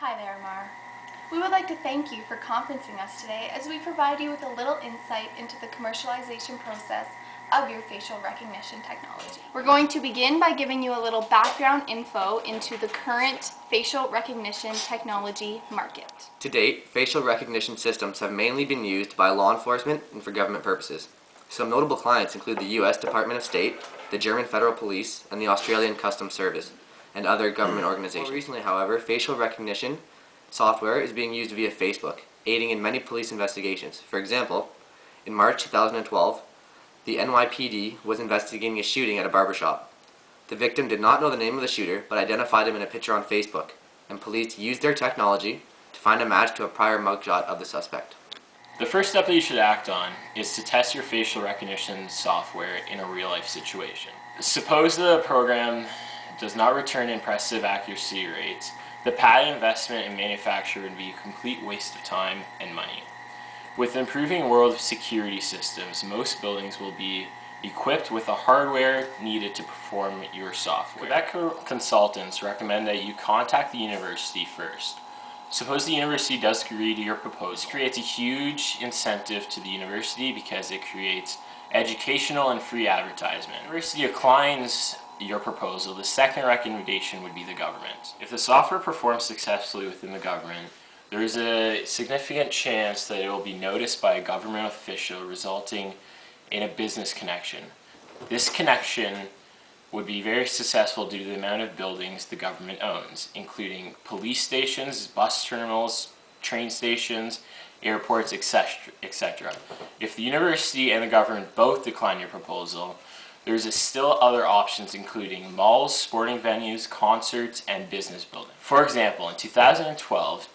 Hi there, Mar. We would like to thank you for conferencing us today as we provide you with a little insight into the commercialization process of your facial recognition technology. We're going to begin by giving you a little background info into the current facial recognition technology market. To date, facial recognition systems have mainly been used by law enforcement and for government purposes. Some notable clients include the U.S. Department of State, the German Federal Police, and the Australian Customs Service, and other government organizations. More recently, however, facial recognition software is being used via Facebook, aiding in many police investigations. For example, in March 2012, the NYPD was investigating a shooting at a barbershop. The victim did not know the name of the shooter, but identified him in a picture on Facebook, and police used their technology to find a match to a prior mugshot of the suspect. The first step that you should act on is to test your facial recognition software in a real-life situation. Suppose the program does not return impressive accuracy rates. The patent investment and manufacture would be a complete waste of time and money. With improving world security systems, most buildings will be equipped with the hardware needed to perform your software. CABEC Consultants recommend that you contact the university first. Suppose the university does agree to your proposal. This creates a huge incentive to the university because it creates educational and free advertisement. The university declines your proposal. The second recommendation would be the government. If the software performs successfully within the government, there is a significant chance that it will be noticed by a government official, resulting in a business connection. This connection would be very successful due to the amount of buildings the government owns, including police stations, bus terminals, train stations, airports, etc. If the university and the government both decline your proposal, there's still other options including malls, sporting venues, concerts, and business buildings. For example, in 2012,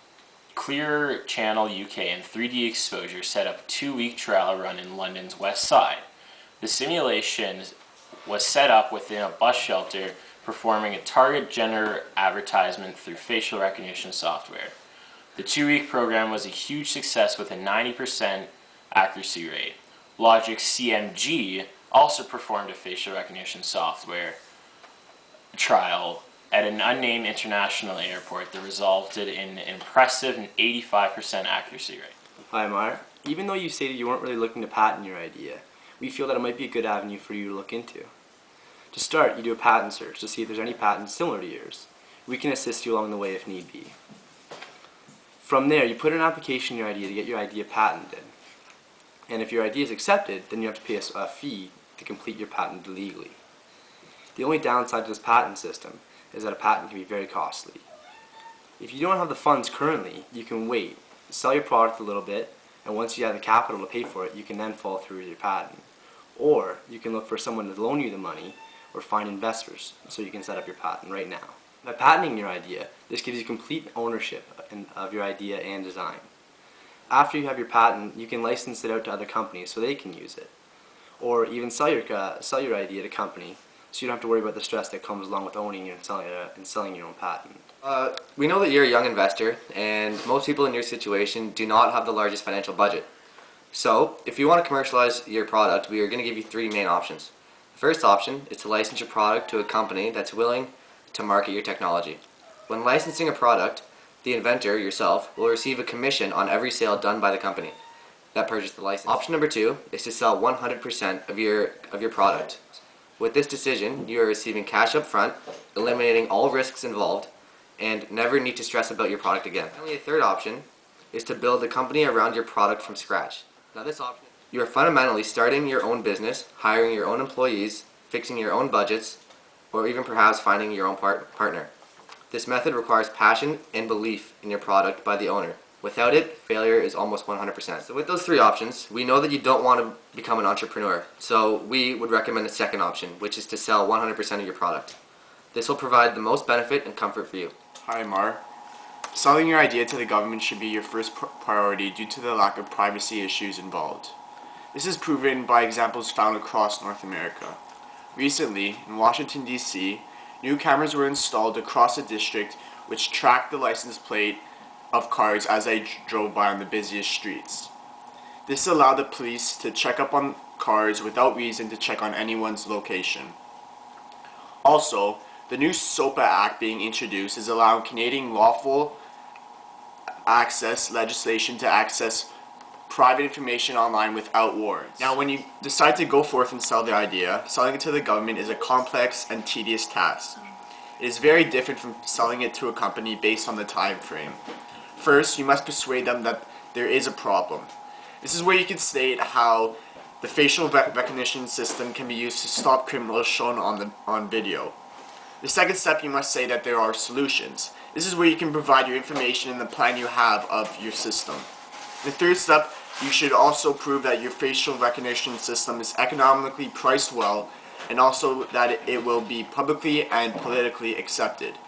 Clear Channel UK and 3D Exposure set up a 2-week trial run in London's West Side. The simulation was set up within a bus shelter, performing a target gender advertisement through facial recognition software. The 2-week program was a huge success with a 90% accuracy rate. Logic CMG also performed a facial recognition software trial at an unnamed international airport that resulted in an impressive 85% accuracy rate. Hi Mar. Even though you stated you weren't really looking to patent your idea, we feel that it might be a good avenue for you to look into. To start, you do a patent search to see if there's any patents similar to yours. We can assist you along the way if need be. From there, you put an application in your idea to get your idea patented. And if your idea is accepted, then you have to pay a fee to complete your patent legally. The only downside to this patent system is that a patent can be very costly. If you don't have the funds currently, you can wait, sell your product a little bit, and once you have the capital to pay for it, you can then follow through with your patent. Or you can look for someone to loan you the money or find investors so you can set up your patent right now. By patenting your idea, this gives you complete ownership of your idea and design. After you have your patent, you can license it out to other companies so they can use it. Or even sell your idea to a company so you don't have to worry about the stress that comes along with owning and selling your own patent. We know that you're a young investor, and most people in your situation do not have the largest financial budget. So, if you want to commercialize your product, we are going to give you 3 main options. The first option is to license your product to a company that's willing to market your technology. When licensing a product, the inventor, yourself, will receive a commission on every sale done by the company that purchased the license. Option number 2 is to sell 100% of your product. With this decision, you are receiving cash up front, eliminating all risks involved, and never need to stress about your product again. Finally, a third option is to build a company around your product from scratch. Now this option, you are fundamentally starting your own business, hiring your own employees, fixing your own budgets, or even perhaps finding your own partner. This method requires passion and belief in your product by the owner. Without it, failure is almost 100%. So with those 3 options, we know that you don't want to become an entrepreneur. So we would recommend the second option, which is to sell 100% of your product. This will provide the most benefit and comfort for you. Hi Mar. Selling your idea to the government should be your first priority due to the lack of privacy issues involved. This is proven by examples found across North America. Recently, in Washington, D.C., new cameras were installed across the district which tracked the license plate of cars as they drove by on the busiest streets. This allowed the police to check up on cars without reason to check on anyone's location. Also, the new SOPA Act being introduced is allowing Canadian lawful access legislation to access private information online without warrants. Now, when you decide to go forth and sell the idea, selling it to the government is a complex and tedious task. It is very different from selling it to a company based on the time frame. First, you must persuade them that there is a problem. This is where you can state how the facial recognition system can be used to stop criminals shown on video. The second step, you must say that there are solutions. This is where you can provide your information and the plan you have of your system. The third step, you should also prove that your facial recognition system is economically priced well, and also that it will be publicly and politically accepted.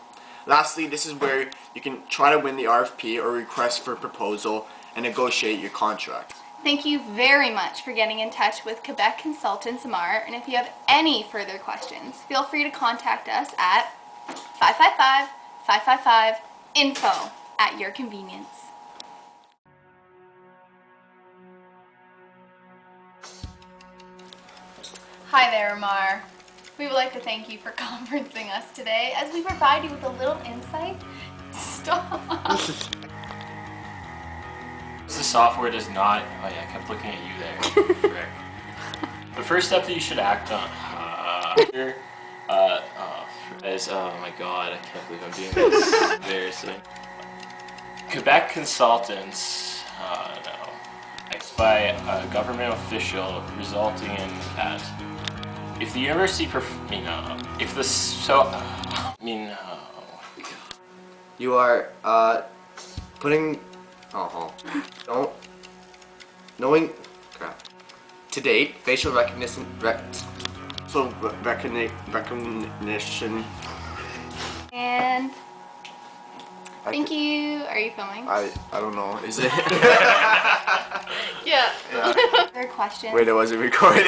Lastly, this is where you can try to win the RFP or request for proposal and negotiate your contract. Thank you very much for getting in touch with CABEC Consulting.m4v, and if you have any further questions, feel free to contact us at 555-555-INFO at your convenience. Hi there, Amar. We would like to thank you for conferencing us today as we provide you with a little insight. Stop! The software does not. Oh yeah, I kept looking at you there. Frick. The first step that you should act on is oh my god, I can't believe I'm doing this. Embarrassing. CABEC Consultants, no, it's by a government official, resulting in that if the university You are putting to date, facial recognition recognition. And thank you. Are you filming? I don't know. Is it? Yeah. Other questions? Wait, I wasn't recording.